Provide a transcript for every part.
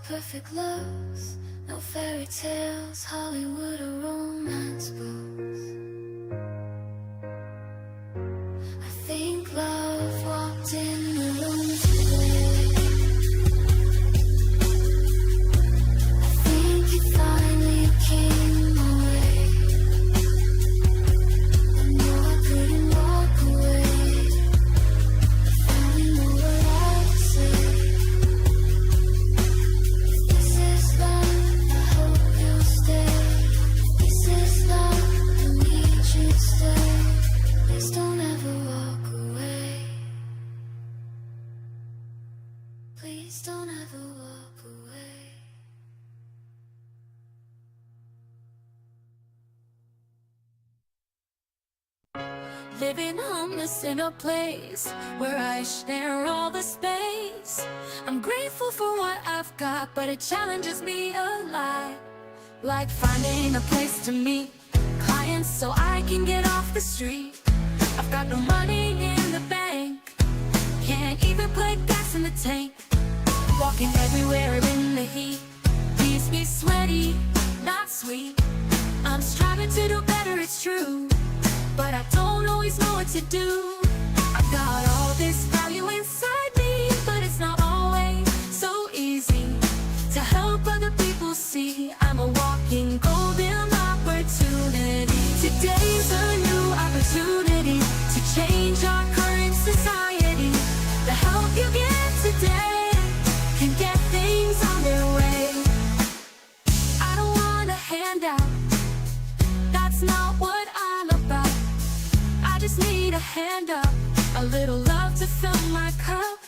perfect loves, no fairy tales, Hollywood or romance books. I think love walked in the room today. I think it finally came my way. I know I couldn't walk away. I finally know what I would say. This is love, I hope you'll stay. This is love, I need you to stay. Please don't ever walk away. Please don't ever walk away. Living homeless in a place where I share all the space. I'm grateful for what I've got, but it challenges me a lot. Like finding a place to meet clients so I can get off the street. I've got no money in the bank, can't even put gas in the tank. Walking everywhere in the heat leaves me sweaty, not sweet. I'm striving to do better, it's true, but I don't always know what to do. I've got all this value inside me, but it's not always so easy to help other people see I'm a walking golden opportunity. Today's a new opportunity to change our current society. The help you get today can get things on their way. I don't want a handout, that's not what I'm about. I just need a hand up, a little love to fill my cup.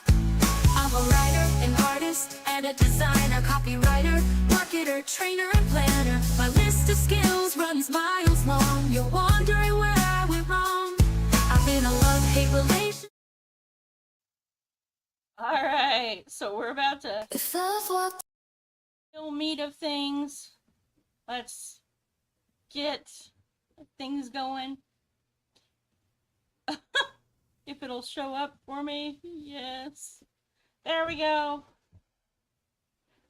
I'm a writer, an artist, and a designer, copywriter, marketer, trainer, and planner. My list of skills runs miles long. You're wondering where I went wrong. I'm in a love-hate relationship. All right, so we're about to If love walked real meat of things. Let's get things going. If it'll show up for me, yes. There we go.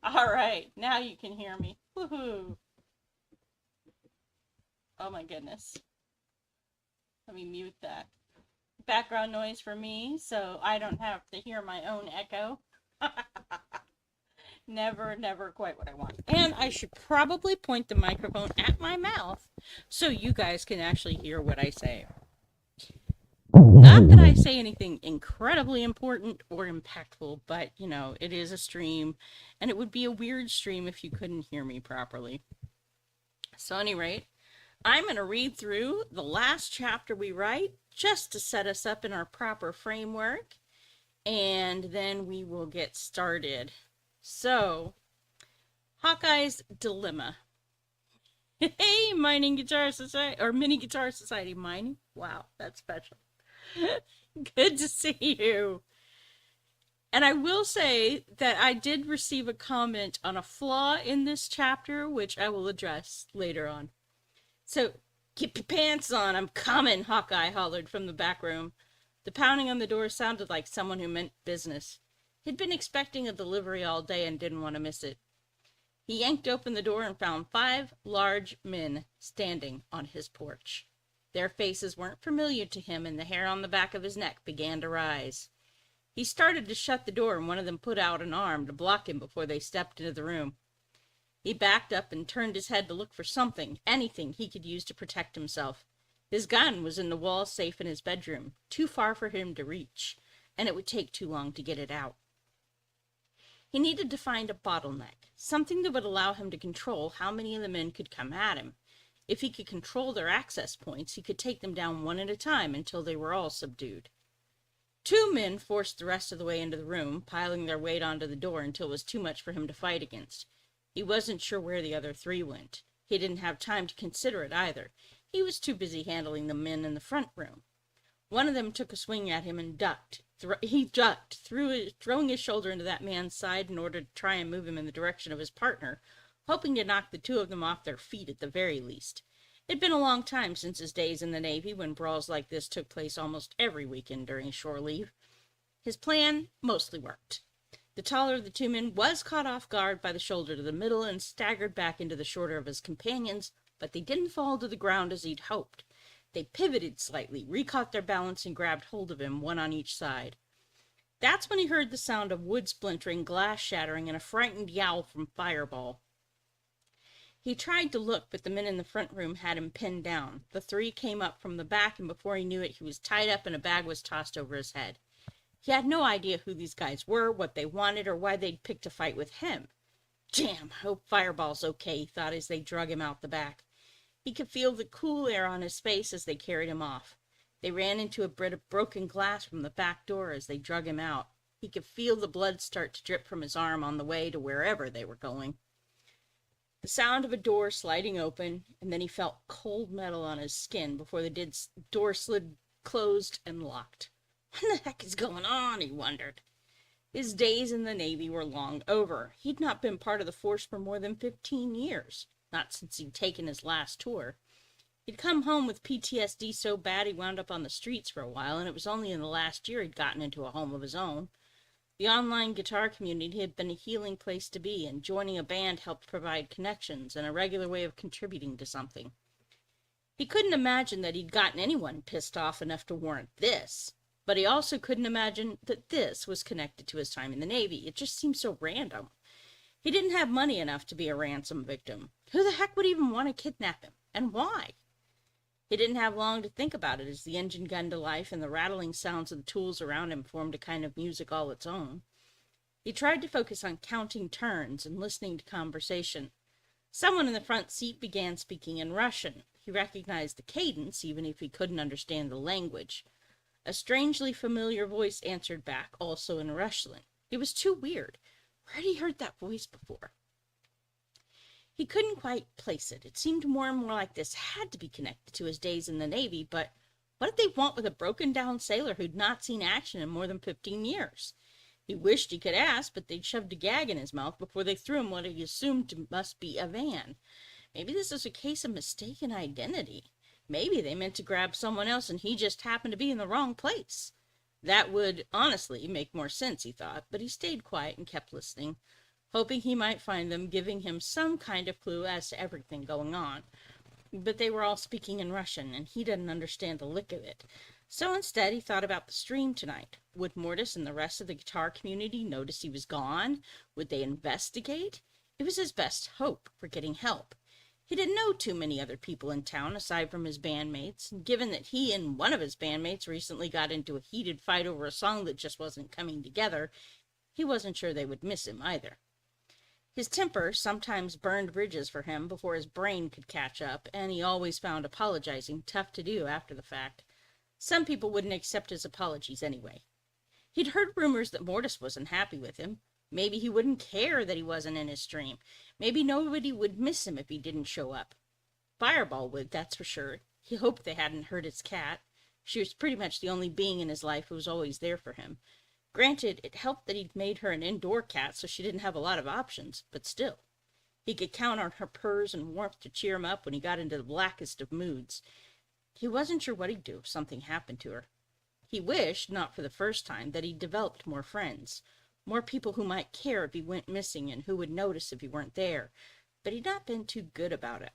All right, now you can hear me. Woohoo! Oh my goodness. Let me mute that background noise for me so I don't have to hear my own echo. Never quite what I want. And I should probably point the microphone at my mouth so you guys can actually hear what I say. Not that I say anything incredibly important or impactful, but, you know, it is a stream, and it would be a weird stream if you couldn't hear me properly. So, at any rate, I'm going to read through the last chapter we write just to set us up in our proper framework, and then we will get started. So, Hawkeye's Dilemma. Hey, Mining Guitar Society, or Mini Guitar Society Mining. Wow, that's special. Good to see you. And I will say that I did receive a comment on a flaw in this chapter, which I will address later on. So, keep your pants on, I'm coming, Hawkeye hollered from the back room. The pounding on the door sounded like someone who meant business. He'd been expecting a delivery all day and didn't want to miss it. He yanked open the door and found 5 large men standing on his porch. Their faces weren't familiar to him, and the hair on the back of his neck began to rise. He started to shut the door, and one of them put out an arm to block him before they stepped into the room. He backed up and turned his head to look for something, anything he could use to protect himself. His gun was in the wall safe in his bedroom, too far for him to reach, and it would take too long to get it out. He needed to find a bottleneck, something that would allow him to control how many of the men could come at him. If he could control their access points, he could take them down one at a time until they were all subdued. 2 men forced the rest of the way into the room, piling their weight onto the door until it was too much for him to fight against. He wasn't sure where the other 3 went. He didn't have time to consider it either. He was too busy handling the men in the front room. One of them took a swing at him and ducked. He ducked, throwing his shoulder into that man's side in order to try and move him in the direction of his partner, hoping to knock the 2 of them off their feet at the very least. It'd been a long time since his days in the Navy, when brawls like this took place almost every weekend during shore leave. His plan mostly worked. The taller of the two men was caught off guard by the shoulder to the middle and staggered back into the shorter of his companions, but they didn't fall to the ground as he'd hoped. They pivoted slightly, recaught their balance, and grabbed hold of him, one on each side. That's when he heard the sound of wood splintering, glass shattering, and a frightened yowl from Fireball. He tried to look, but the men in the front room had him pinned down. The three came up from the back, and before he knew it, he was tied up and a bag was tossed over his head. He had no idea who these guys were, what they wanted, or why they'd picked a fight with him. Damn, hope Fireball's okay, he thought as they drug him out the back. He could feel the cool air on his face as they carried him off. They ran into a bit of broken glass from the back door as they drug him out. He could feel the blood start to drip from his arm on the way to wherever they were going. The sound of a door sliding open, and then he felt cold metal on his skin before the door slid closed and locked. What the heck is going on, he wondered. His days in the Navy were long over. He'd not been part of the force for more than 15 years, not since he'd taken his last tour. He'd come home with PTSD so bad he wound up on the streets for a while, and it was only in the last year he'd gotten into a home of his own. The online guitar community had been a healing place to be, and joining a band helped provide connections and a regular way of contributing to something. He couldn't imagine that he'd gotten anyone pissed off enough to warrant this, but he also couldn't imagine that this was connected to his time in the Navy. It just seemed so random. He didn't have money enough to be a ransom victim. Who the heck would even want to kidnap him, and why? He didn't have long to think about it as the engine gunned to life and the rattling sounds of the tools around him formed a kind of music all its own. He tried to focus on counting turns and listening to conversation. Someone in the front seat began speaking in Russian. He recognized the cadence, even if he couldn't understand the language. A strangely familiar voice answered back, also in Russian. It was too weird. Where had he heard that voice before? He couldn't quite place it. It seemed more and more like this had to be connected to his days in the Navy, but what did they want with a broken-down sailor who'd not seen action in more than 15 years? He wished he could ask, but they'd shoved a gag in his mouth before they threw him what he assumed must be a van. Maybe this was a case of mistaken identity. Maybe they meant to grab someone else and he just happened to be in the wrong place. That would, honestly, make more sense, he thought, but he stayed quiet and kept listening, hoping he might find them giving him some kind of clue as to everything going on. But they were all speaking in Russian, and he didn't understand a lick of it. So instead, he thought about the stream tonight. Would Mortus and the rest of the guitar community notice he was gone? Would they investigate? It was his best hope for getting help. He didn't know too many other people in town aside from his bandmates, and given that he and one of his bandmates recently got into a heated fight over a song that just wasn't coming together, he wasn't sure they would miss him either. His temper sometimes burned bridges for him before his brain could catch up, and he always found apologizing tough to do after the fact. Some people wouldn't accept his apologies anyway. He'd heard rumors that Mortus wasn't happy with him. Maybe he wouldn't care that he wasn't in his stream. Maybe nobody would miss him if he didn't show up. Fireball would, that's for sure. He hoped they hadn't hurt his cat. She was pretty much the only being in his life who was always there for him. Granted, it helped that he'd made her an indoor cat, so she didn't have a lot of options, but still. He could count on her purrs and warmth to cheer him up when he got into the blackest of moods. He wasn't sure what he'd do if something happened to her. He wished, not for the first time, that he'd developed more friends. More people who might care if he went missing and who would notice if he weren't there. But he'd not been too good about it.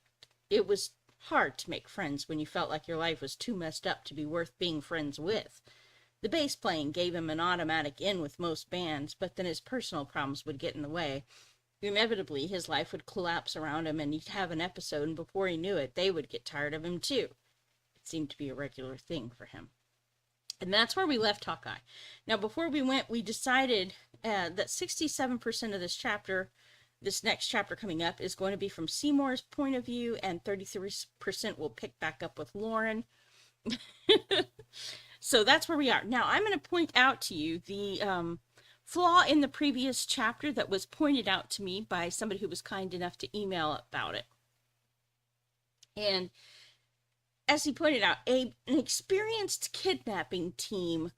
It was hard to make friends when you felt like your life was too messed up to be worth being friends with. The bass playing gave him an automatic in with most bands, but then his personal problems would get in the way. Inevitably, his life would collapse around him and he'd have an episode, and before he knew it, they would get tired of him too. It seemed to be a regular thing for him. And that's where we left Hawkeye. Now, before we went, we decided that 67% of this next chapter coming up, is going to be from Seymour's point of view, and 33% will pick back up with Lauren. So that's where we are. Now, I'm going to point out to you the flaw in the previous chapter that was pointed out to me by somebody who was kind enough to email about it. And as he pointed out, an experienced kidnapping team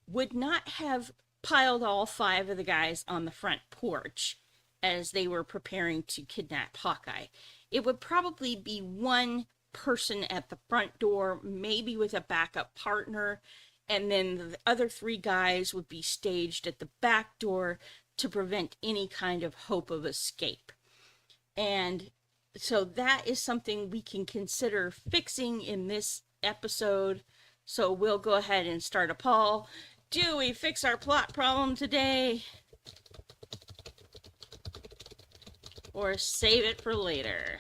would not have piled all 5 of the guys on the front porch as they were preparing to kidnap Hawkeye. It would probably be one person at the front door, maybe with a backup partner, and then the other 3 guys would be staged at the back door to prevent any kind of hope of escape. And so that is something we can consider fixing in this episode. So we'll go ahead and start a poll. Do we fix our plot problem today? Or save it for later?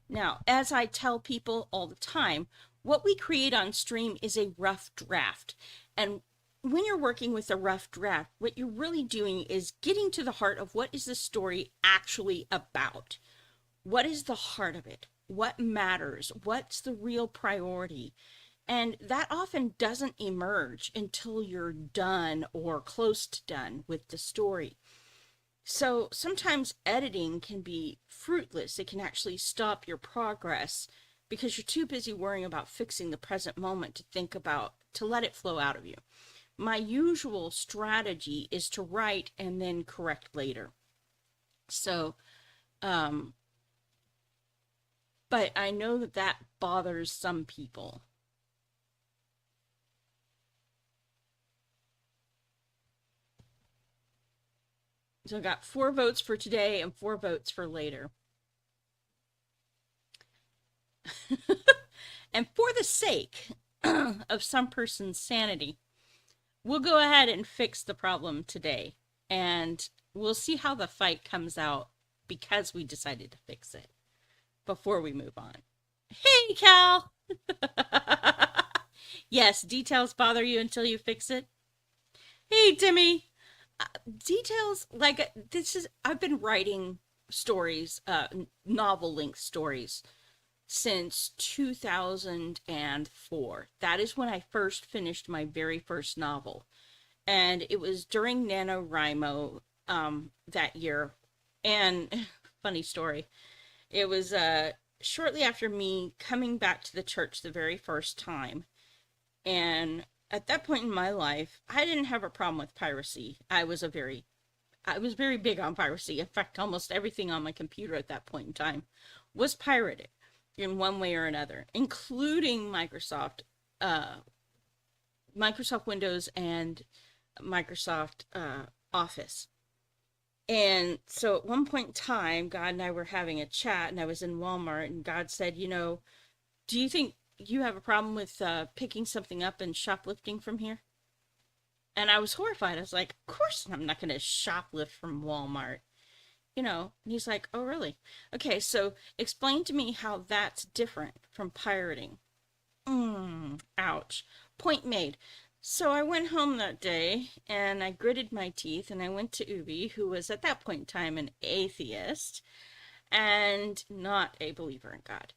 Now, as I tell people all the time, what we create on stream is a rough draft. And when you're working with a rough draft, what you're really doing is getting to the heart of what is the story actually about. What is the heart of it? What matters? What's the real priority? And that often doesn't emerge until you're done or close to done with the story. So sometimes editing can be fruitless. It can actually stop your progress because you're too busy worrying about fixing the present moment to let it flow out of you. My usual strategy is to write and then correct later. So, but I know that bothers some people. So I got 4 votes for today and 4 votes for later. And for the sake of some person's sanity, we'll go ahead and fix the problem today. And we'll see how the fight comes out because we decided to fix it before we move on. Hey, Cal! Yes, details bother you until you fix it. Hey, Timmy! Details, like, I've been writing stories, novel-length stories, since 2004. That is when I first finished my very first novel. And it was during NaNoWriMo that year. And, funny story, it was shortly after me coming back to the church the very first time. And at that point in my life, I didn't have a problem with piracy. I was very big on piracy. In fact, almost everything on my computer at that point in time was pirated in one way or another, including Microsoft Windows and Microsoft Office. And so at one point in time, God and I were having a chat, and I was in Walmart, and God said, you know, do you think you have a problem with picking something up and shoplifting from here? And I was horrified. I was like, of course I'm not going to shoplift from Walmart. You know, and he's like, oh, really? Okay, so explain to me how that's different from pirating. Ouch. Point made. So I went home that day, and I gritted my teeth, and I went to Ubi, who was at that point in time an atheist, and not a believer in God.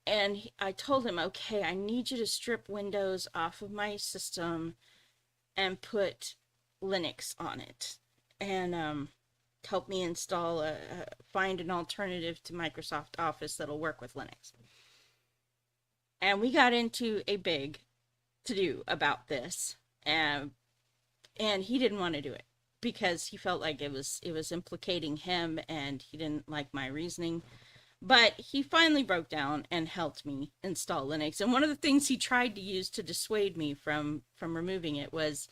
And I told him, okay, I need you to strip Windows off of my system and put Linux on it. And help me install find an alternative to Microsoft Office that'll work with Linux. And we got into a big to-do about this. And he didn't want to do it because he felt like it was implicating him, and he didn't like my reasoning. But he finally broke down and helped me install Linux. And one of the things he tried to use to dissuade me from removing it was,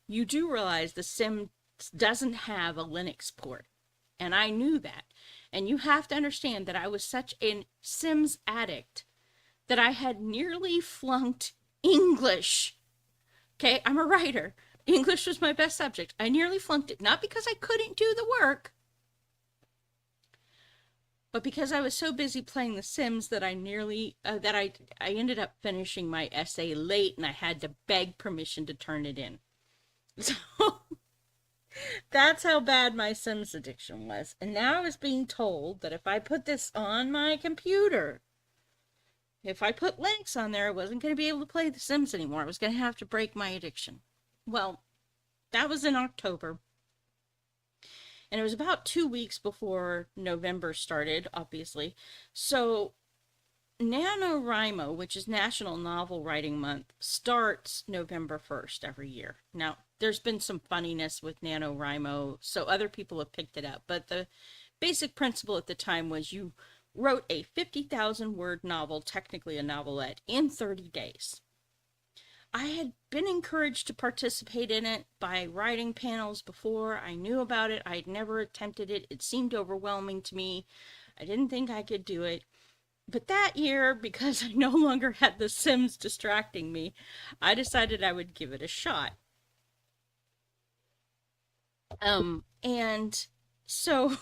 you do realize the Sim doesn't have a Linux port. And I knew that. And you have to understand that I was such a Sims addict that I had nearly flunked English. Okay, I'm a writer. English was my best subject. I nearly flunked it, not because I couldn't do the work, but because I was so busy playing The Sims that I ended up finishing my essay late, and I had to beg permission to turn it in. So that's how bad my Sims addiction was. And now I was being told that if I put this on my computer, if I put Linux on there, I wasn't going to be able to play The Sims anymore. I was going to have to break my addiction. Well, that was in October. And it was about 2 weeks before November started, obviously. So NaNoWriMo, which is National Novel Writing Month, starts November 1st every year. Now, there's been some funniness with NaNoWriMo, so other people have picked it up. But the basic principle at the time was you wrote a 50,000 word novel, technically a novelette, in 30 days. I had been encouraged to participate in it by writing panels before. I knew about it. I had never attempted it. It seemed overwhelming to me. I didn't think I could do it. But that year, because I no longer had The Sims distracting me, I decided I would give it a shot. And so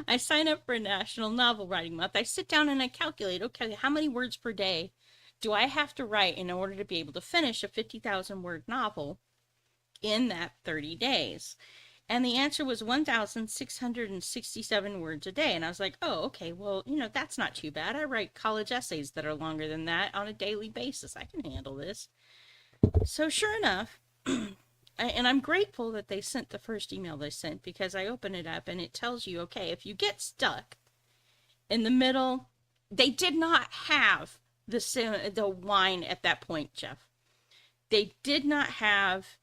I sign up for a National Novel Writing Month. I sit down and I calculate, okay, how many words per day do I have to write in order to be able to finish a 50,000 word novel in that 30 days? And the answer was 1,667 words a day. And I was like, oh, okay, well, that's not too bad. I write college essays that are longer than that on a daily basis. I can handle this. So sure enough, and I'm grateful that they sent the first email they sent, because I open it up and it tells you, okay, if you get stuck in the middle, they did not have the wine at that point, Jeff. They did not have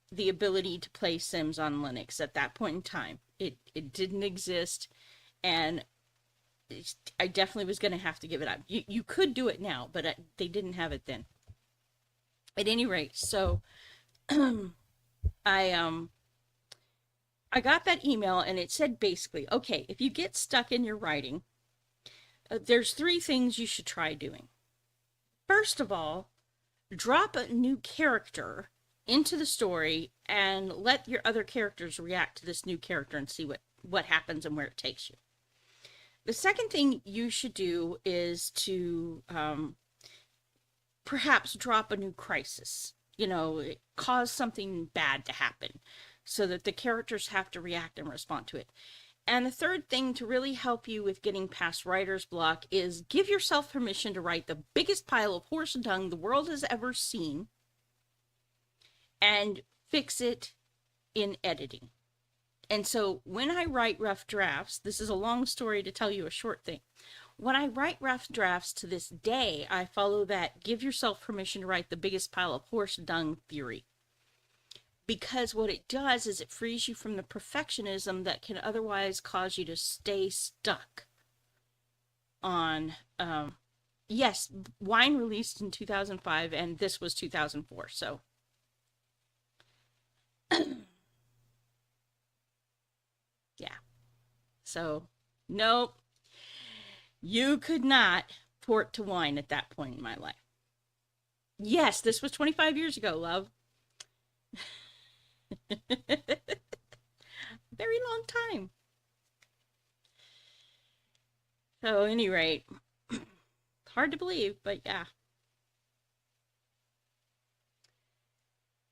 the ability to play Sims on Linux at that point in time. It didn't exist, and I definitely was going to have to give it up. You could do it now, but they didn't have it then. At any rate, so I got that email, and it said basically, okay, if you get stuck in your writing, there's 3 things you should try doing. First of all, drop a new character into the story and let your other characters react to this new character and see what happens and where it takes you. The second thing you should do is to perhaps drop a new crisis. Cause something bad to happen so that the characters have to react and respond to it. And the third thing to really help you with getting past writer's block is give yourself permission to write the biggest pile of horse dung the world has ever seen and fix it in editing. And so when I write rough drafts, this is a long story to tell you a short thing. When I write rough drafts to this day, I follow that give yourself permission to write the biggest pile of horse dung theory. Because what it does is it frees you from the perfectionism that can otherwise cause you to stay stuck on, yes, Wine released in 2005, and this was 2004, so. Yeah. So, nope. You could not port to Wine at that point in my life. Yes, this was 25 years ago, love. Very long time. So, at any rate, hard to believe, but yeah.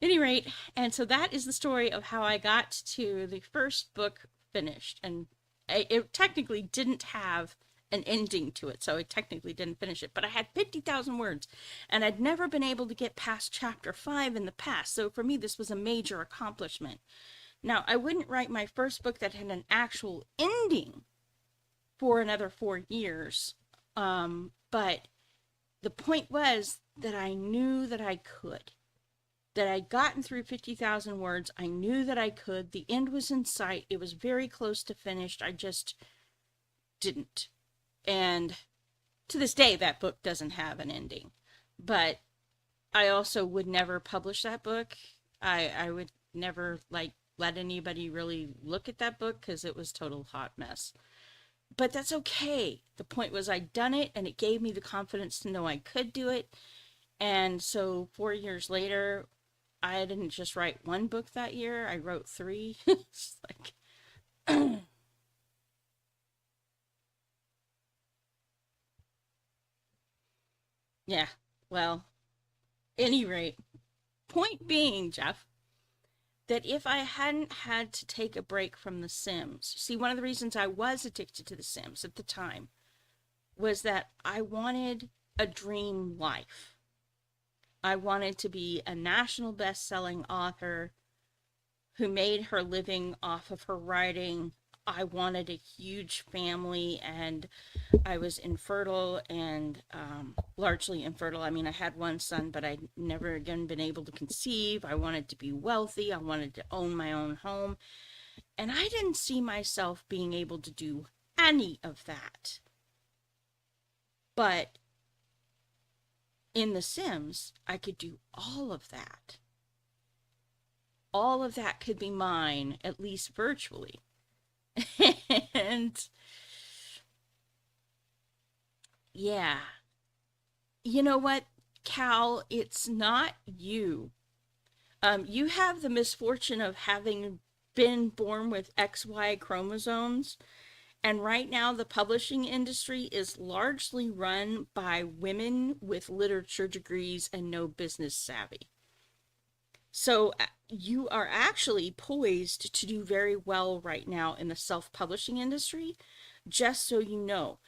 At any rate, and so that is the story of how I got to the first book finished. And it technically didn't have an ending to it, so I technically didn't finish it. But I had 50,000 words, and I'd never been able to get past chapter 5 in the past. So for me, this was a major accomplishment. Now, I wouldn't write my first book that had an actual ending for another 4 years. But the point was that I knew that I could. That I'd gotten through 50,000 words. I knew that I could. The end was in sight. It was very close to finished. I just didn't. And to this day, that book doesn't have an ending. But I also would never publish that book. I would never, let anybody really look at that book because it was total hot mess. But that's okay. The point was I'd done it, and it gave me the confidence to know I could do it. And so 4 years later, I didn't just write 1 book that year. I wrote 3. It's like... Yeah, well, any rate, point being, Jeff, that if I hadn't had to take a break from The Sims, see, one of the reasons I was addicted to The Sims at the time was that I wanted a dream life. I wanted to be a national best-selling author who made her living off of her writing. I wanted a huge family, and I was infertile and largely infertile. I mean, I had 1 son, but I'd never again been able to conceive. I wanted to be wealthy. I wanted to own my own home. And I didn't see myself being able to do any of that But in The Sims, I could do all of that. All of that could be mine, at least virtually. And yeah, you know what, Cal? It's not you. You have the misfortune of having been born with XY chromosomes. And right now, the publishing industry is largely run by women with literature degrees and no business savvy. So you are actually poised to do very well right now in the self-publishing industry, just so you know.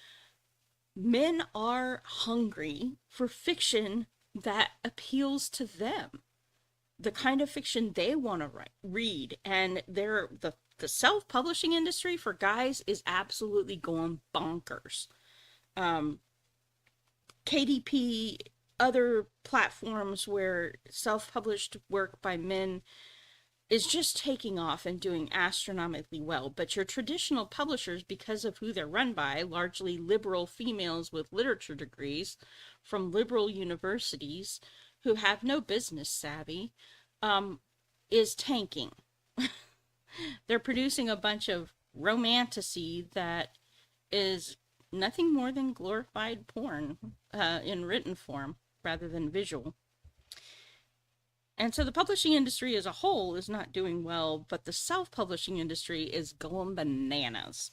Men are hungry for fiction that appeals to them, the kind of fiction they want to read, and the self-publishing industry for guys is absolutely going bonkers. KDP, other platforms where self-published work by men is just taking off and doing astronomically well. But your traditional publishers, because of who they're run by, largely liberal females with literature degrees from liberal universities who have no business savvy, is tanking. They're producing a bunch of romantasy that is nothing more than glorified porn in written form rather than visual. And so the publishing industry as a whole is not doing well, but the self-publishing industry is going bananas.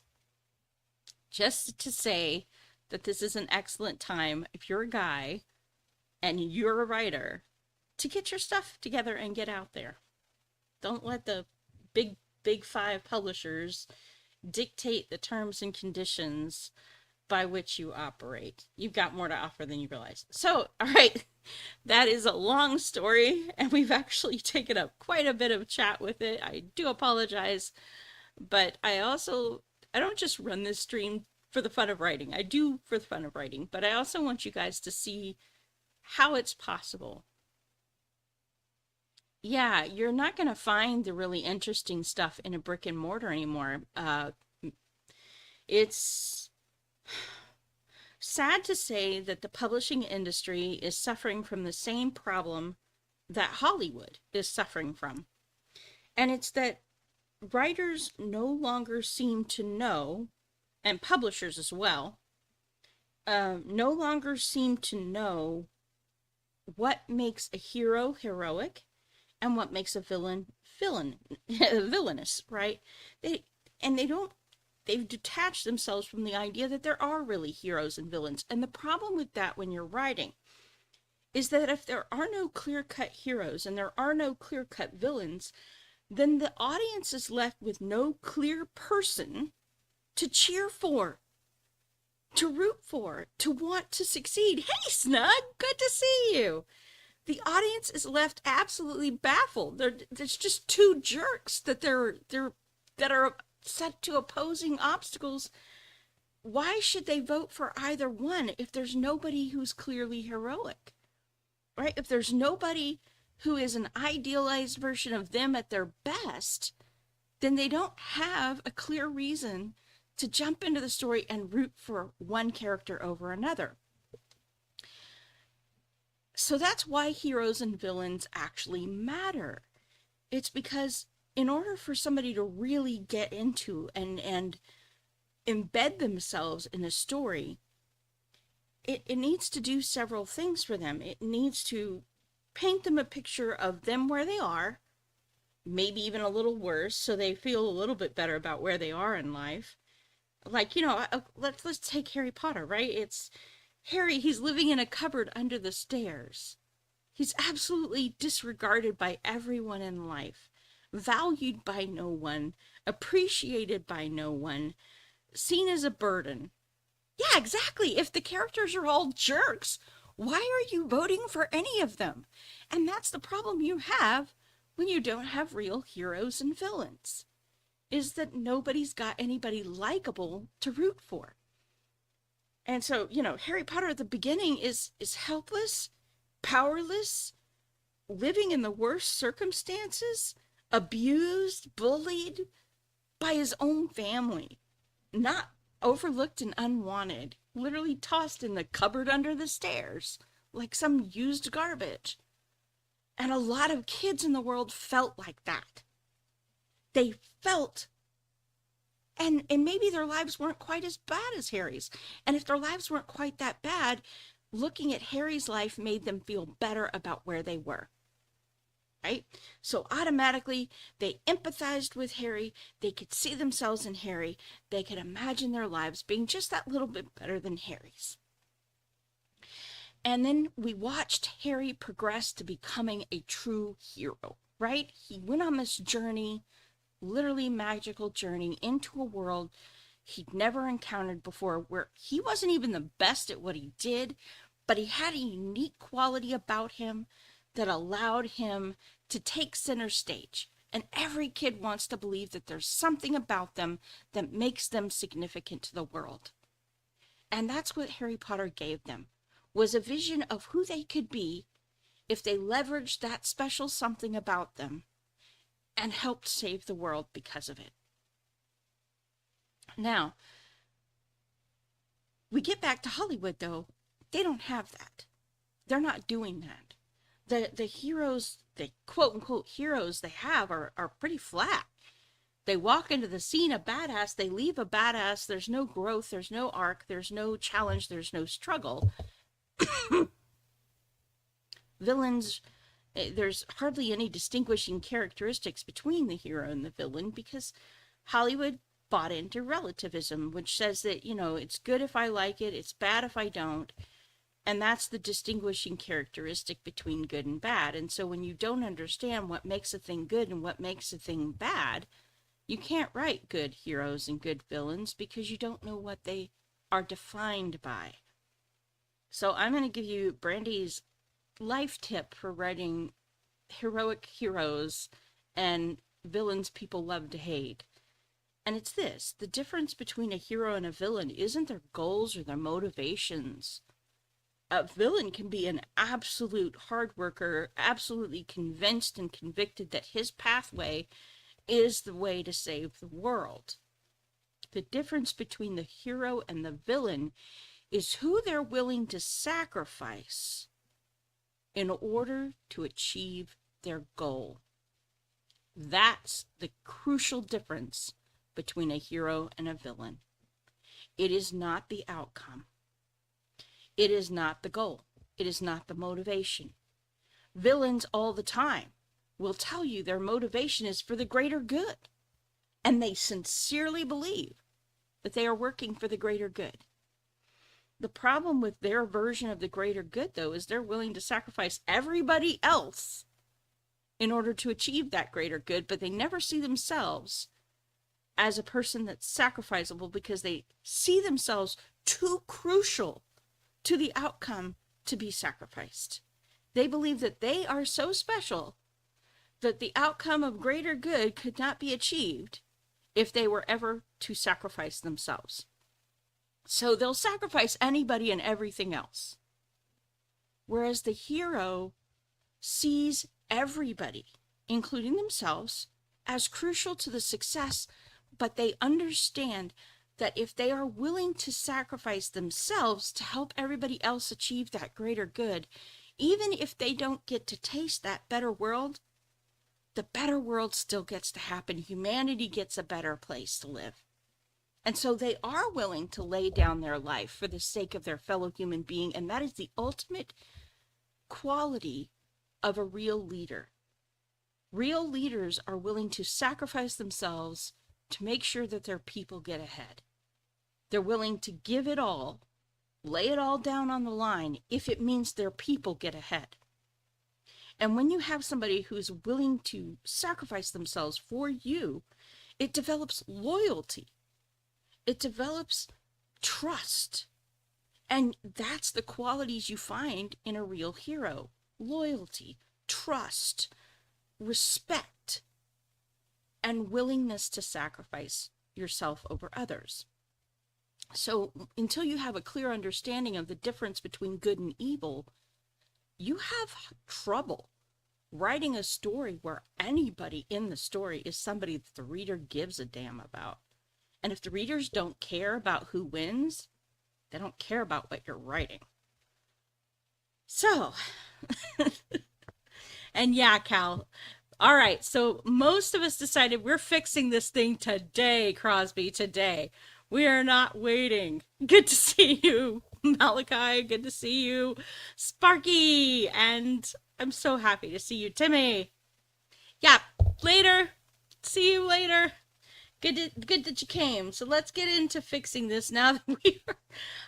Just to say that this is an excellent time, if you're a guy and you're a writer, to get your stuff together and get out there. Don't let the big five publishers dictate the terms and conditions by which you operate. You've got more to offer than you realize. So, all right, that is a long story, and we've actually taken up quite a bit of chat with it. I do apologize, but I don't just run this stream for the fun of writing. I do for the fun of writing, but I also want you guys to see how it's possible. Yeah, you're not going to find the really interesting stuff in a brick and mortar anymore. It's sad to say that the publishing industry is suffering from the same problem that Hollywood is suffering from. And it's that writers no longer seem to know, and publishers as well, no longer seem to know what makes a hero heroic and what makes a villain villainous, right? They've detached themselves from the idea that there are really heroes and villains. And the problem with that when you're writing is that if there are no clear-cut heroes and there are no clear-cut villains, then the audience is left with no clear person to cheer for, to root for, to want to succeed. Hey, Snug, good to see you. The audience is left absolutely baffled. There's just two jerks that are set to opposing obstacles. Why should they vote for either one if there's nobody who's clearly heroic? Right? If there's nobody who is an idealized version of them at their best, then they don't have a clear reason to jump into the story and root for one character over another. So that's why heroes and villains actually matter. It's because in order for somebody to really get into and embed themselves in a story, it needs to do several things for them. It needs to paint them a picture of them where they are, maybe even a little worse, so they feel a little bit better about where they are in life. Like, let's take Harry Potter, right? It's Harry, he's living in a cupboard under the stairs. He's absolutely disregarded by everyone in life, valued by no one, appreciated by no one, seen as a burden. Yeah, exactly. If the characters are all jerks, why are you voting for any of them? And that's the problem you have when you don't have real heroes and villains, is that nobody's got anybody likable to root for. And so, Harry Potter at the beginning is helpless, powerless, living in the worst circumstances, abused, bullied by his own family, not overlooked and unwanted. literally tossed in the cupboard under the stairs like some used garbage. And a lot of kids in the world felt like that. They felt, and maybe their lives weren't quite as bad as Harry's. And if their lives weren't quite that bad, looking at Harry's life made them feel better about where they were. Right? So automatically they empathized with Harry. They could see themselves in Harry. They could imagine their lives being just that little bit better than Harry's. And then we watched Harry progress to becoming a true hero, right? He went on this journey, literally magical journey, into a world he'd never encountered before, where he wasn't even the best at what he did, but he had a unique quality about him that allowed him to take center stage. And every kid wants to believe that there's something about them that makes them significant to the world. And that's what Harry Potter gave them, was a vision of who they could be if they leveraged that special something about them and helped save the world because of it. Now, we get back to Hollywood, though. They don't have that. They're not doing that. The heroes, the quote-unquote heroes they have are pretty flat. They walk into the scene a badass, they leave a badass, there's no growth, there's no arc, there's no challenge, there's no struggle. Villains, there's hardly any distinguishing characteristics between the hero and the villain, because Hollywood bought into relativism, which says that, it's good if I like it, it's bad if I don't. And that's the distinguishing characteristic between good and bad. And so when you don't understand what makes a thing good and what makes a thing bad, you can't write good heroes and good villains because you don't know what they are defined by. So I'm going to give you Brandy's life tip for writing heroic heroes and villains people love to hate. And it's this: the difference between a hero and a villain isn't their goals or their motivations. A villain can be an absolute hard worker, absolutely convinced and convicted that his pathway is the way to save the world. The difference between the hero and the villain is who they're willing to sacrifice in order to achieve their goal. That's the crucial difference between a hero and a villain. It is not the outcome. It is not the goal. It is not the motivation. Villains all the time will tell you their motivation is for the greater good, and they sincerely believe that they are working for the greater good. The problem with their version of the greater good, though, is they're willing to sacrifice everybody else in order to achieve that greater good, but they never see themselves as a person that's sacrificable because they see themselves too crucial to the outcome to be sacrificed. They believe that they are so special that the outcome of greater good could not be achieved if they were ever to sacrifice themselves. So they'll sacrifice anybody and everything else. Whereas the hero sees everybody, including themselves, as crucial to the success, but they understand that if they are willing to sacrifice themselves to help everybody else achieve that greater good, even if they don't get to taste that better world, the better world still gets to happen. Humanity gets a better place to live. And so they are willing to lay down their life for the sake of their fellow human being, and that is the ultimate quality of a real leader. Real leaders are willing to sacrifice themselves to make sure that their people get ahead. They're willing to give it all, lay it all down on the line, if it means their people get ahead. And when you have somebody who's willing to sacrifice themselves for you, it develops loyalty. It develops trust. And that's the qualities you find in a real hero: loyalty, trust, respect, and willingness to sacrifice yourself over others. So until you have a clear understanding of the difference between good and evil, you have trouble writing a story where anybody in the story is somebody that the reader gives a damn about. And if the readers don't care about who wins, They don't care about what you're writing. So, and yeah, Cal. All right, so most of us decided we're fixing this thing today, Crosby, today. We are not waiting. Good to see you, Malachi. Good to see you, Sparky. And I'm so happy to see you, Timmy. Yeah, later. See you later. Good that you came. So let's get into fixing this now that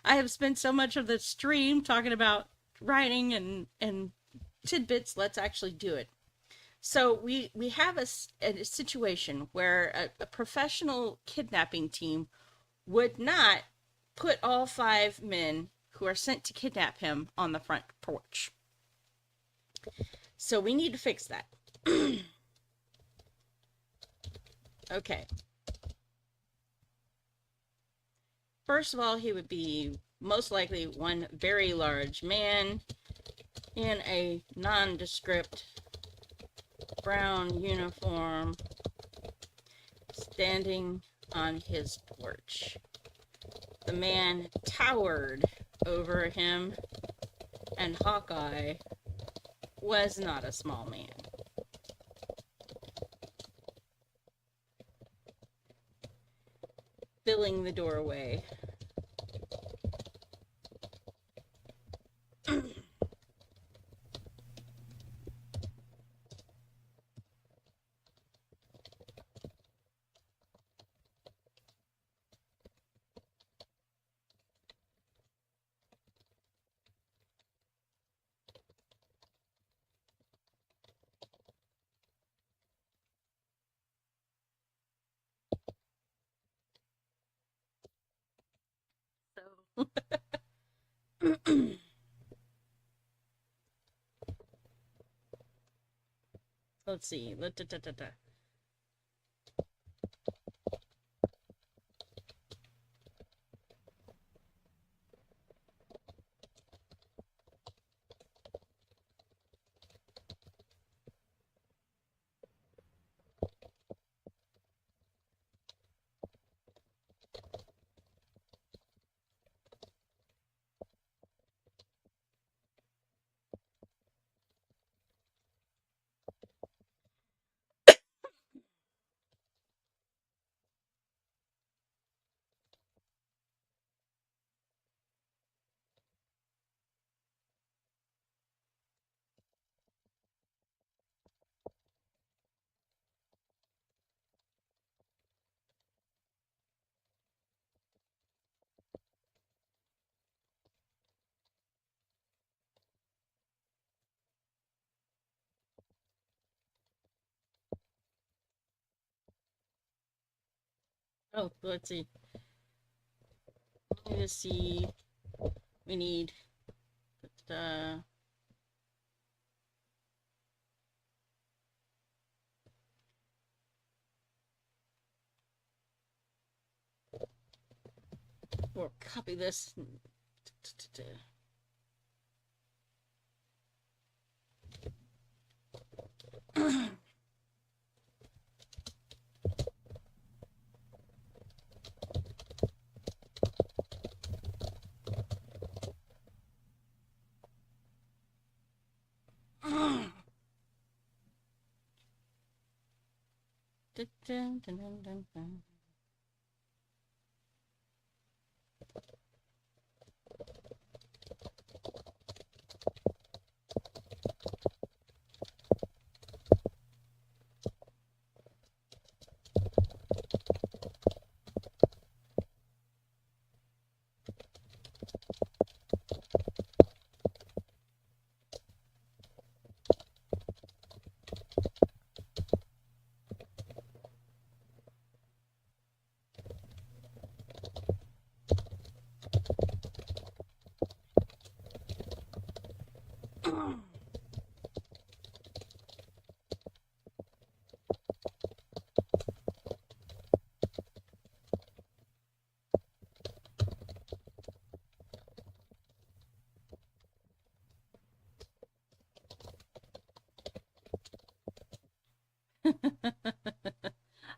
I have spent so much of the stream talking about writing and tidbits. Let's actually do it. So we have a situation where a professional kidnapping team would not put all 5 men who are sent to kidnap him on the front porch. So we need to fix that. Okay. First of all, he would be most likely one very large man in a nondescript brown uniform standing on his porch. The man towered over him, and Hawkeye was not a small man. Filling the doorway. So let's see. Oh, let's see. Let's see. We need the or copy this.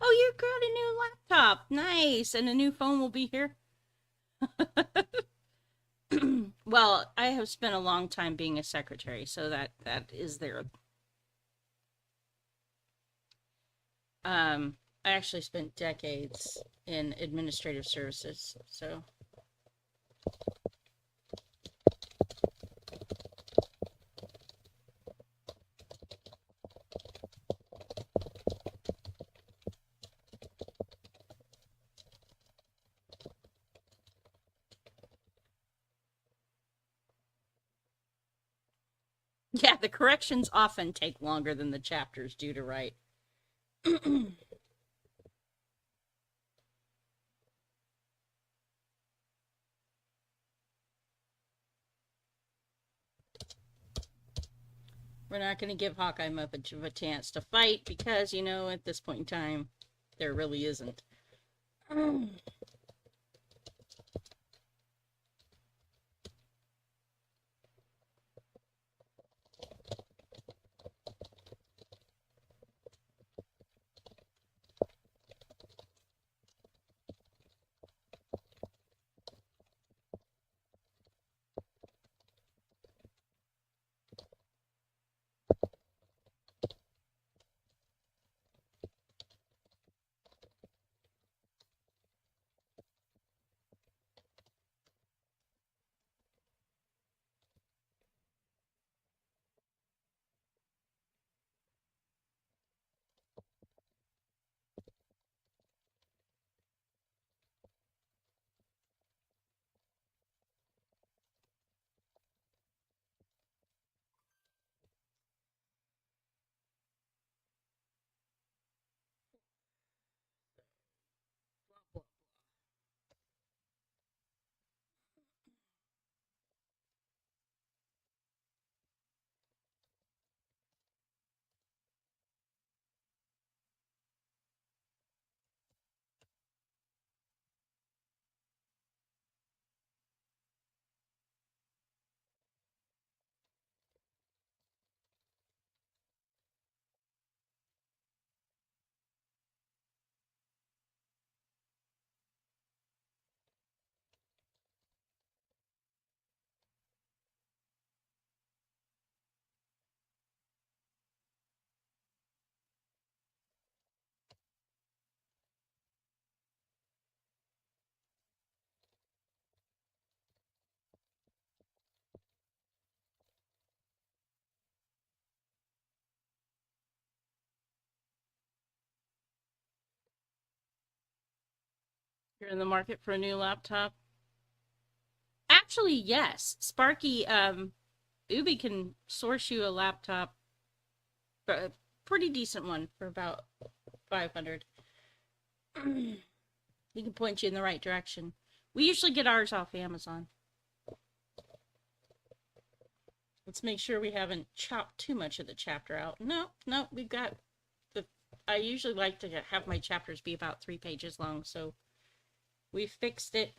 Oh, you got a new laptop. Nice. And a new phone will be here. Well, I have spent a long time being a secretary, so that is there. I actually spent decades in administrative services, so yeah, the corrections often take longer than the chapters do to write. We're not going to give Hawkeye much of a chance to fight because, you know, at this point in time, there really isn't. You're in the market for a new laptop? Actually, yes. Sparky, Ubi can source you a laptop, a pretty decent one for about 500. He can point you in the right direction. We usually get ours off Amazon. Let's make sure we haven't chopped too much of the chapter out. No, no, we've got the. I usually like to have my chapters be about 3 pages long, so we fixed it.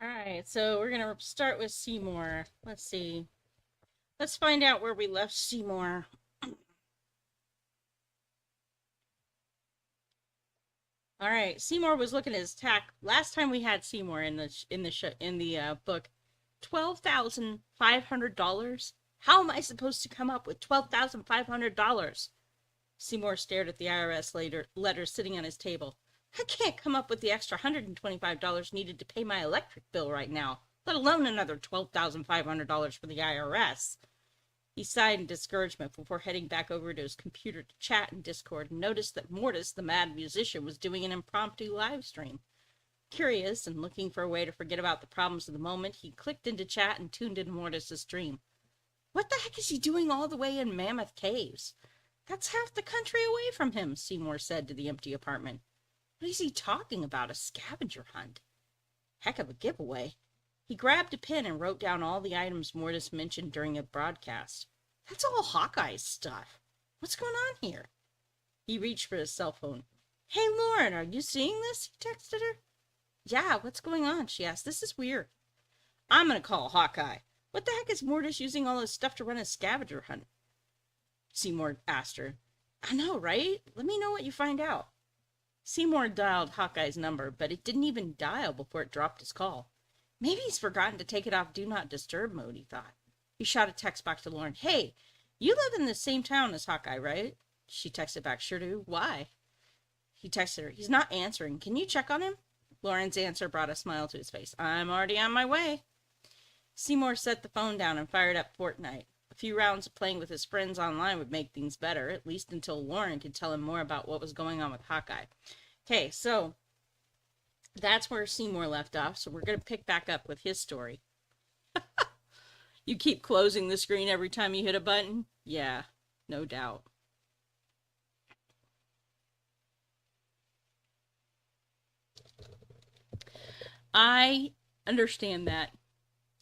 All right, so we're gonna start with Seymour. Let's see. Let's find out where we left Seymour. All right, Seymour was looking at his tack. Last time we had Seymour in the book, $12,500. How am I supposed to come up with $12,500? Seymour stared at the IRS letter sitting on his table. I can't come up with the extra $125 needed to pay my electric bill right now, let alone another $12,500 for the IRS. He sighed in discouragement before heading back over to his computer to chat in Discord and noticed that Mortus, the mad musician, was doing an impromptu live stream. Curious and looking for a way to forget about the problems of the moment, he clicked into chat and tuned into Mortus's stream. What the heck is he doing all the way in Mammoth Caves? That's half the country away from him, Seymour said to the empty apartment. What is he talking about? A scavenger hunt? Heck of a giveaway. He grabbed a pen and wrote down all the items Mortus mentioned during a broadcast. That's all Hawkeye's stuff. What's going on here? He reached for his cell phone. Hey, Lauren, are you seeing this? He texted her. Yeah, what's going on? She asked. This is weird. I'm going to call Hawkeye. What the heck is Mortus using all his stuff to run a scavenger hunt? Seymour asked her. I know, right? Let me know what you find out. Seymour dialed Hawkeye's number, but it didn't even dial before it dropped his call. Maybe he's forgotten to take it off Do Not Disturb mode, he thought. He shot a text back to Lauren. Hey, you live in the same town as Hawkeye, right? She texted back, sure do. Why? He texted her, he's not answering. Can you check on him? Lauren's answer brought a smile to his face. I'm already on my way. Seymour set the phone down and fired up Fortnite. A few rounds of playing with his friends online would make things better, at least until Lauren could tell him more about what was going on with Hawkeye. Okay, so that's where Seymour left off, so we're going to pick back up with his story. You keep closing the screen every time you hit a button? Yeah, no doubt. I understand that.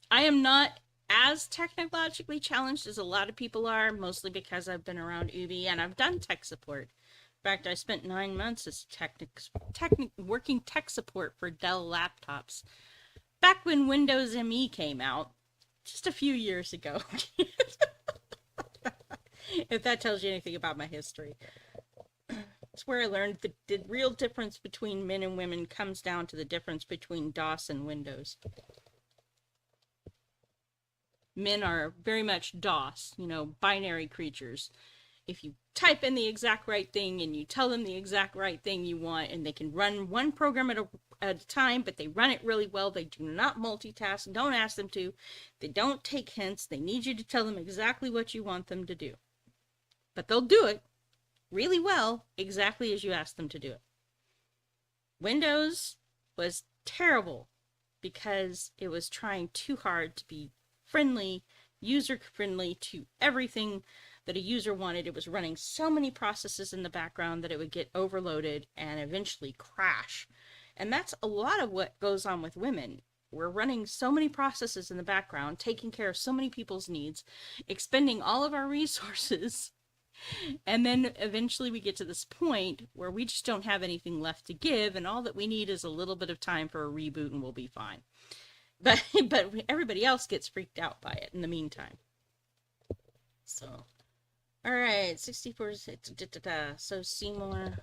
I am not as technologically challenged as a lot of people are, mostly because I've been around Ubi and I've done tech support. In fact, I spent 9 months as working tech support for Dell laptops back when Windows ME came out, just a few years ago. If that tells you anything about my history. It's where I learned that the real difference between men and women comes down to the difference between DOS and Windows. Men are very much DOS, binary creatures. If you type in the exact right thing and you tell them the exact right thing you want, and they can run one program at a time, but they run it really well. They do not multitask. Don't ask them to. They don't take hints. They need you to tell them exactly what you want them to do. But they'll do it really well, exactly as you ask them to do it. Windows was terrible because it was trying too hard to be friendly, user-friendly to everything that a user wanted. It was running so many processes in the background that it would get overloaded and eventually crash. And that's a lot of what goes on with women. We're running so many processes in the background, taking care of so many people's needs, expending all of our resources, and then eventually we get to this point where we just don't have anything left to give, and all that we need is a little bit of time for a reboot and we'll be fine. But everybody else gets freaked out by it in the meantime. So, all right, 64. So Seymour.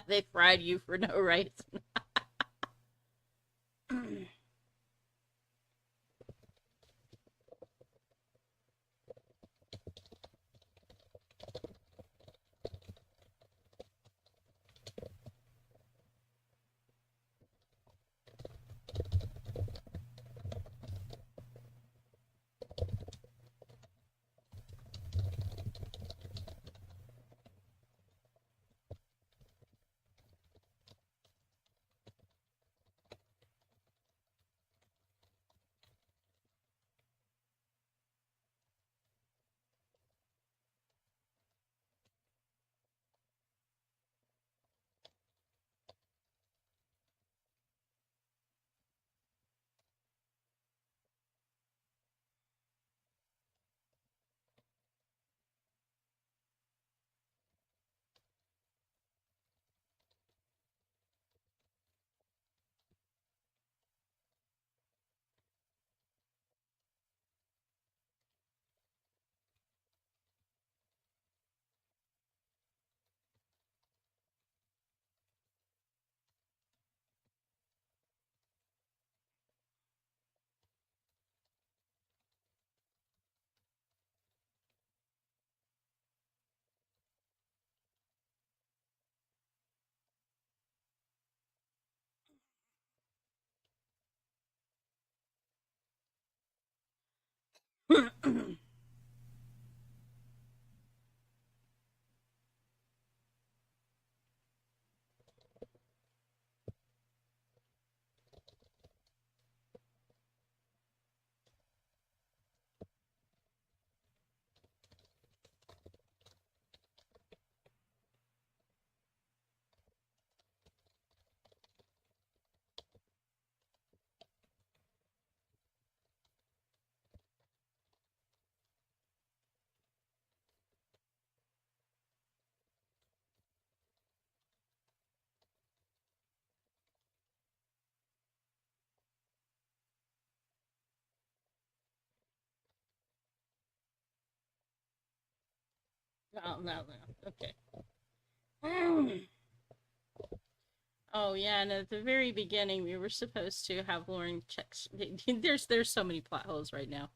They fried you for no reason. Oh, no, no. Okay. Oh yeah, and at the very beginning, we were supposed to have Lauren check. There's so many plot holes right now.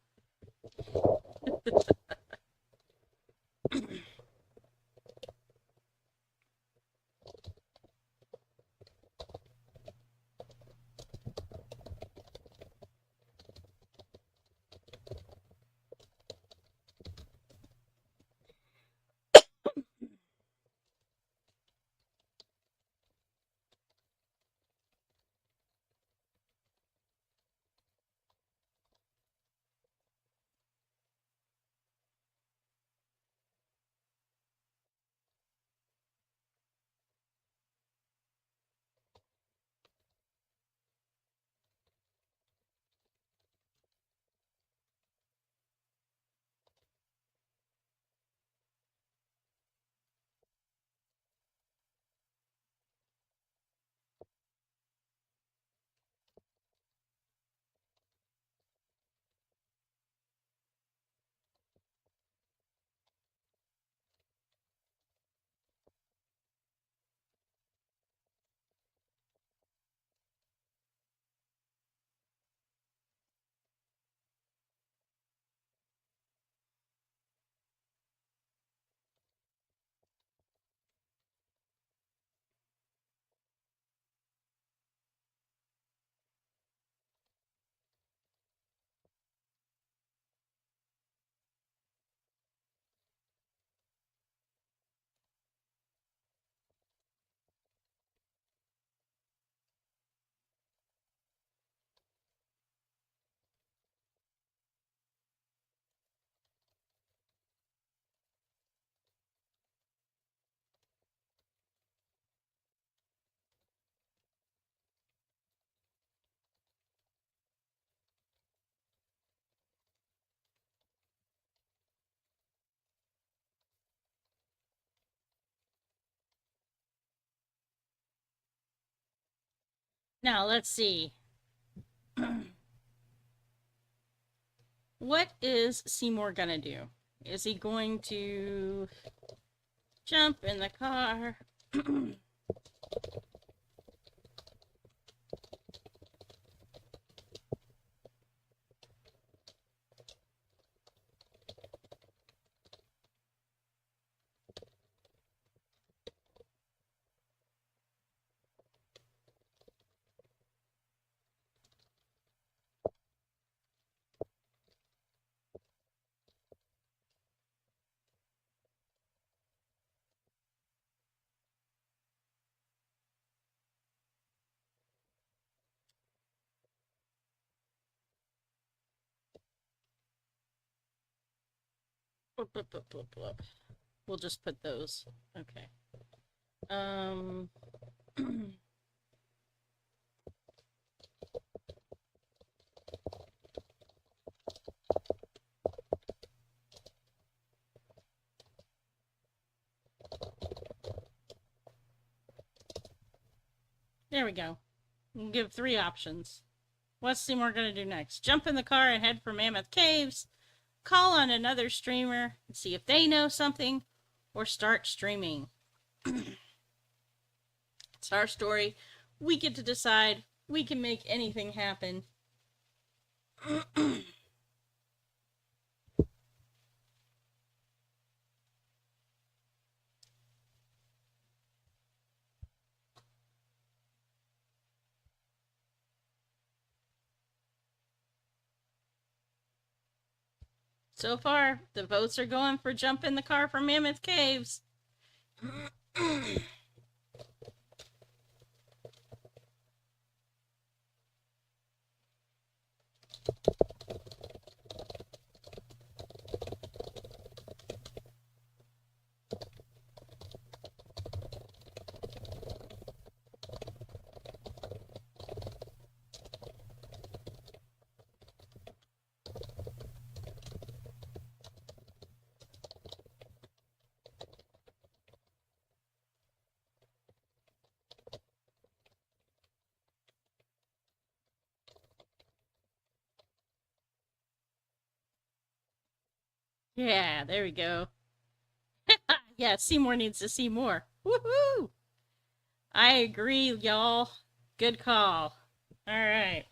Now let's see. What is Seymour gonna do? Is he going to jump in the car? We'll just put those. Okay. Um. There we go. We'll give 3 options. What's Seymour gonna do next? Jump in the car and head for Mammoth Caves, call on another streamer and see if they know something, or start streaming. It's our story. We get to decide. We can make anything happen. So far, the votes are going for jump in the car from Mammoth Caves. Yeah, there we go. Yeah, Seymour needs to see more. Woohoo! I agree, y'all. Good call. All right.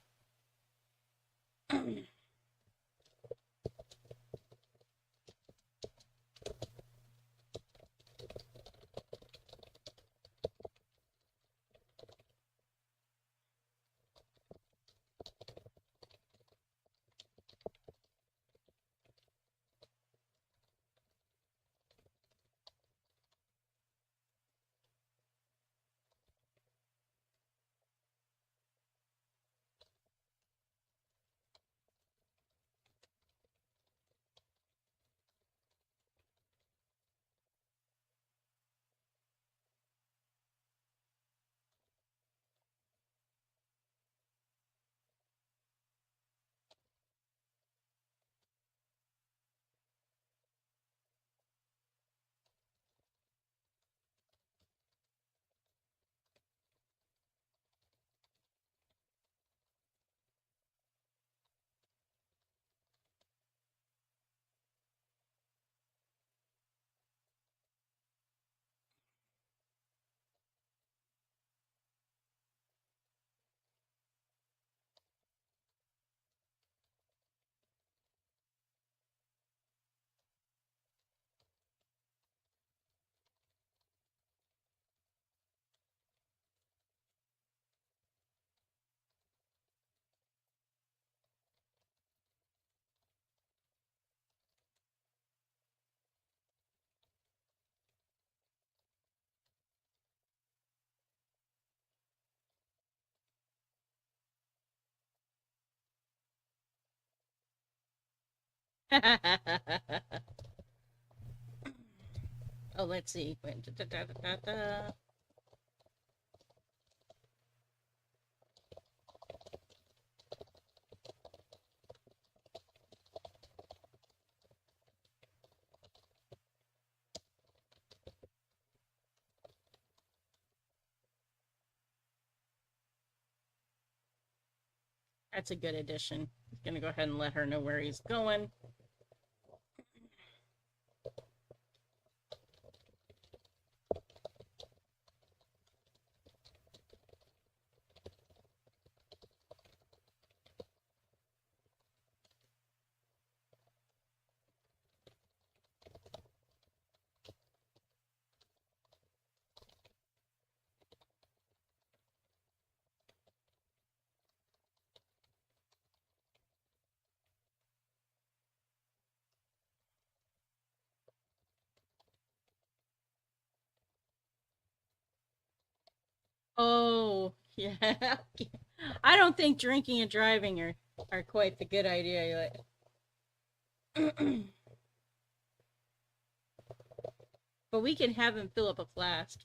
Oh, let's see. That's a good addition. He's gonna go ahead and let her know where he's going. Oh, yeah. I don't think drinking and driving are quite the good idea. But we can have him fill up a flask.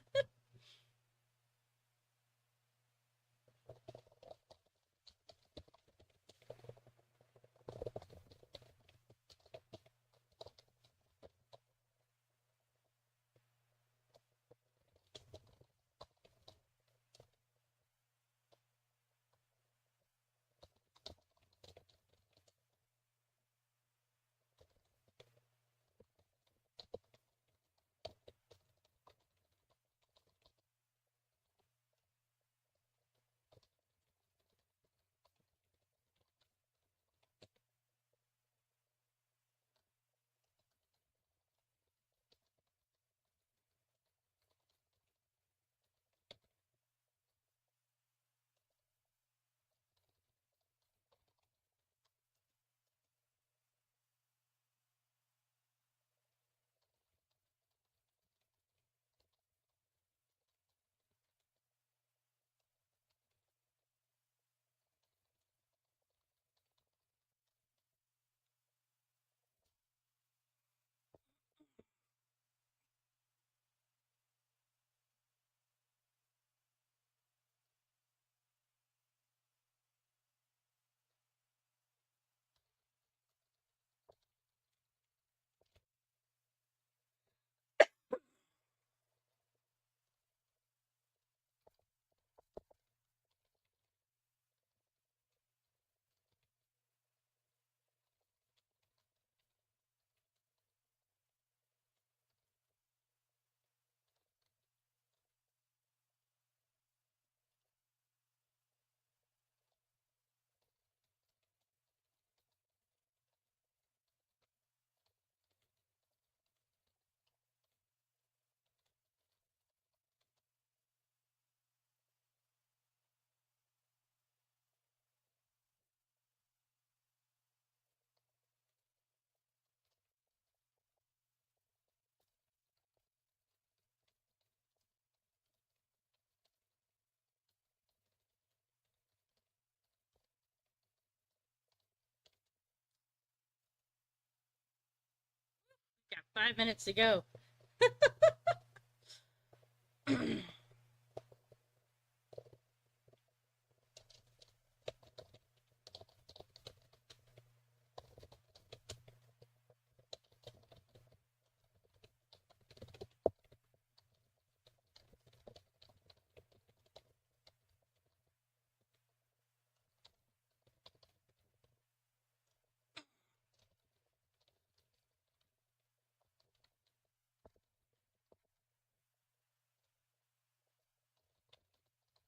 5 minutes to go.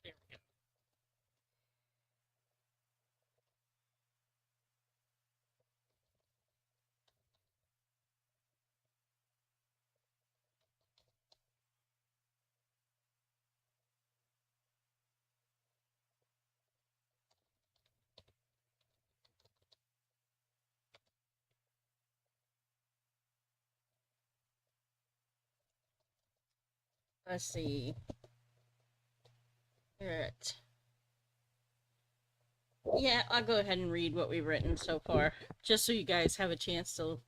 There we go. Let's see. Alright. Yeah, I'll go ahead and read what we've written so far, just so you guys have a chance to.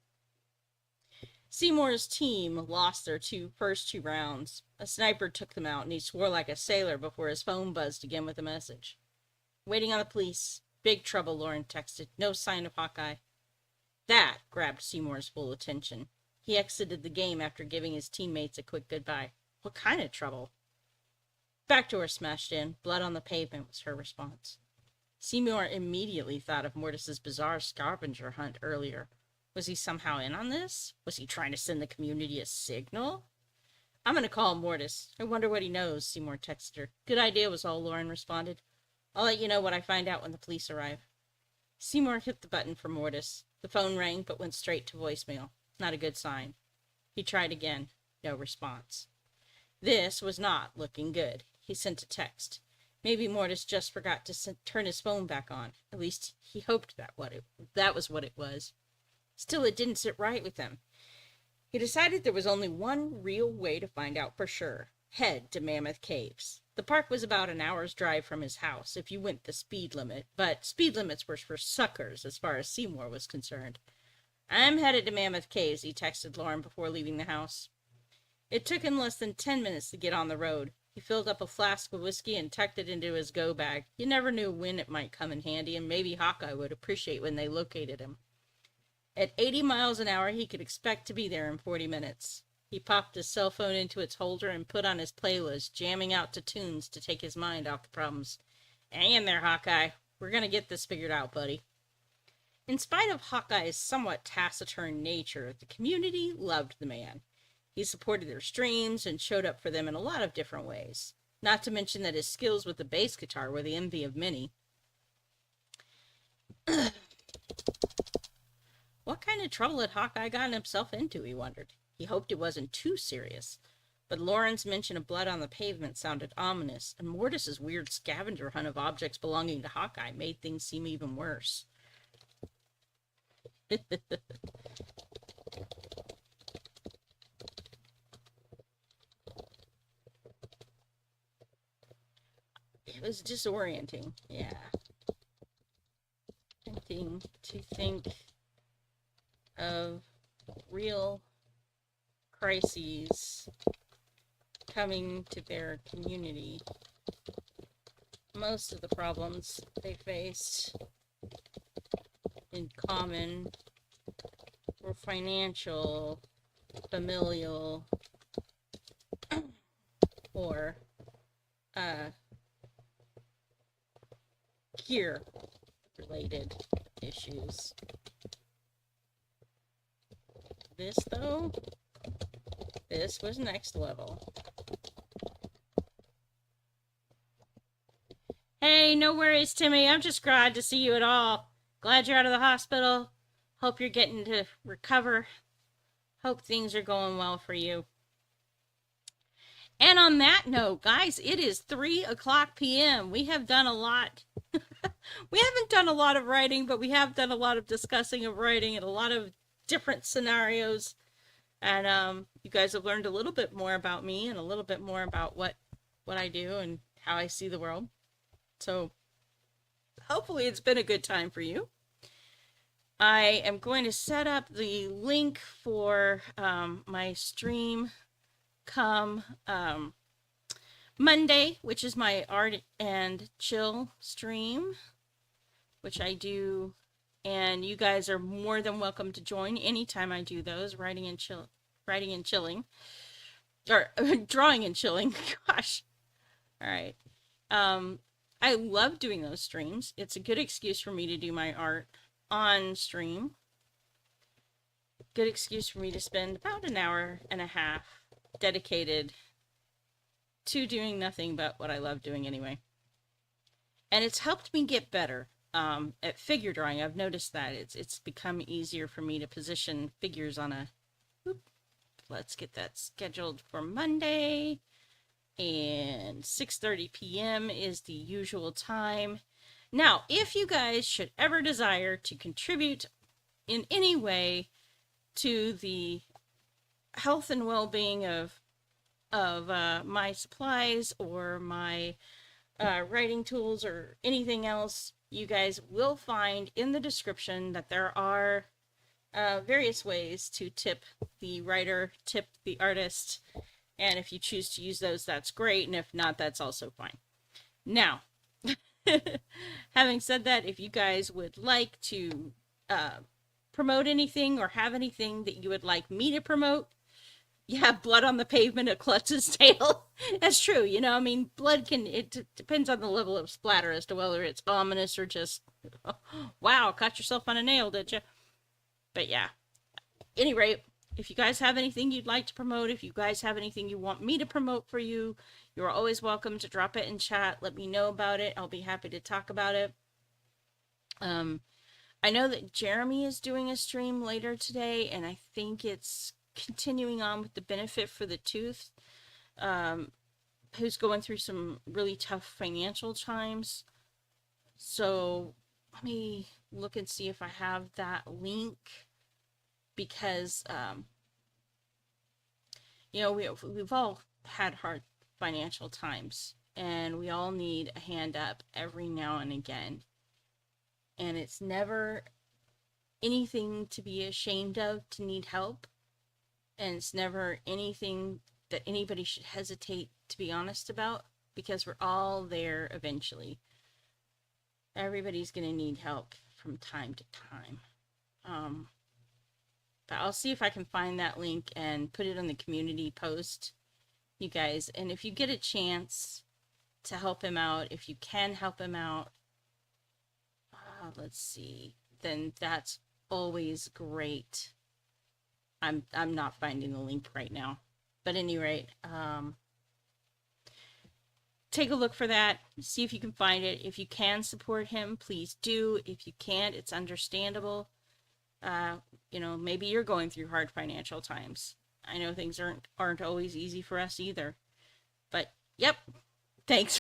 Seymour's team lost their first two rounds. A sniper took them out, and he swore like a sailor before his phone buzzed again with a message. Waiting on the police. Big trouble, Lauren texted. No sign of Hawkeye. That grabbed Seymour's full attention. He exited the game after giving his teammates a quick goodbye. What kind of trouble? Back door smashed in. Blood on the pavement was her response. Seymour immediately thought of Mortus's bizarre scavenger hunt earlier. Was he somehow in on this? Was he trying to send the community a signal? I'm going to call Mortus. I wonder what he knows, Seymour texted her. Good idea was all Lauren responded. I'll let you know what I find out when the police arrive. Seymour hit the button for Mortus. The phone rang but went straight to voicemail. Not a good sign. He tried again. No response. This was not looking good. He sent a text. Maybe Mortus just forgot to turn his phone back on. At least he hoped that was what it was. Still, it didn't sit right with him. He decided there was only one real way to find out for sure. Head to Mammoth Caves. The park was about an hour's drive from his house if you went the speed limit, but speed limits were for suckers as far as Seymour was concerned. I'm headed to Mammoth Caves, he texted Lauren before leaving the house. It took him less than 10 minutes to get on the road. He filled up a flask of whiskey and tucked it into his go bag. You never knew when it might come in handy, and maybe Hawkeye would appreciate when they located him. At 80 miles an hour, he could expect to be there in 40 minutes. He popped his cell phone into its holder and put on his playlist, jamming out to tunes to take his mind off the problems. Hang in there, Hawkeye. We're gonna get this figured out, buddy. In spite of Hawkeye's somewhat taciturn nature, the community loved the man. He supported their streams and showed up for them in a lot of different ways. Not to mention that his skills with the bass guitar were the envy of many. What kind of trouble had Hawkeye gotten himself into, he wondered. He hoped it wasn't too serious. But Lauren's mention of blood on the pavement sounded ominous, and Mortus's weird scavenger hunt of objects belonging to Hawkeye made things seem even worse. It was disorienting, yeah. Tempting to think of real crises coming to their community. Most of the problems they faced in common were financial, familial, or gear related issues. This, though, this was next level. Hey, no worries, Timmy. I'm just glad to see you at all. Glad you're out of the hospital. Hope you're getting to recover. Hope things are going well for you. And on that note, guys, it is 3:00 p.m. We have done a lot. We haven't done a lot of writing, but we have done a lot of discussing of writing and a lot of different scenarios. And you guys have learned a little bit more about me and a little bit more about what I do and how I see the world. So hopefully it's been a good time for you. I am going to set up the link for my stream come Monday, which is my art and chill stream, which I do. And you guys are more than welcome to join anytime I do those, writing and chilling, or drawing and chilling. Gosh. All right. I love doing those streams. It's a good excuse for me to do my art on stream. Good excuse for me to spend about an hour and a half dedicated to doing nothing but what I love doing anyway. And it's helped me get better at figure drawing. I've noticed that it's become easier for me to position figures on a. Let's get that scheduled for Monday. And 6:30 p.m. is the usual time. Now, if you guys should ever desire to contribute in any way to the health and well-being of my supplies or my writing tools or anything else, you guys will find in the description that there are various ways to tip the writer, tip the artist, and if you choose to use those, that's great, and if not, that's also fine. Now, having said that, if you guys would like to promote anything or have anything that you would like me to promote, yeah, blood on the pavement at Klutz's tail. That's true, you know, I mean, blood it depends on the level of splatter as to whether it's ominous or just, oh, wow, cut yourself on a nail, did you? But yeah, any rate, if you guys have anything you'd like to promote, if you guys have anything you want me to promote for you, you're always welcome to drop it in chat. Let me know about it. I'll be happy to talk about it. I know that Jeremy is doing a stream later today, and I think it's continuing on with the benefit for the tooth, who's going through some really tough financial times. So let me look and see if I have that link, because you know, we've all had hard financial times, and we all need a hand up every now and again. And it's never anything to be ashamed of to need help. And it's never anything that anybody should hesitate to be honest about, because we're all there eventually. Everybody's going to need help from time to time. But I'll see if I can find that link and put it on the community post, you guys. And if you get a chance to help him out, if you can help him out, let's see, then that's always great. I'm not finding the link right now, but at any rate, take a look for that. See if you can find it. If you can support him, please do. If you can't, it's understandable. You know, maybe you're going through hard financial times. I know things aren't always easy for us either. But yep, thanks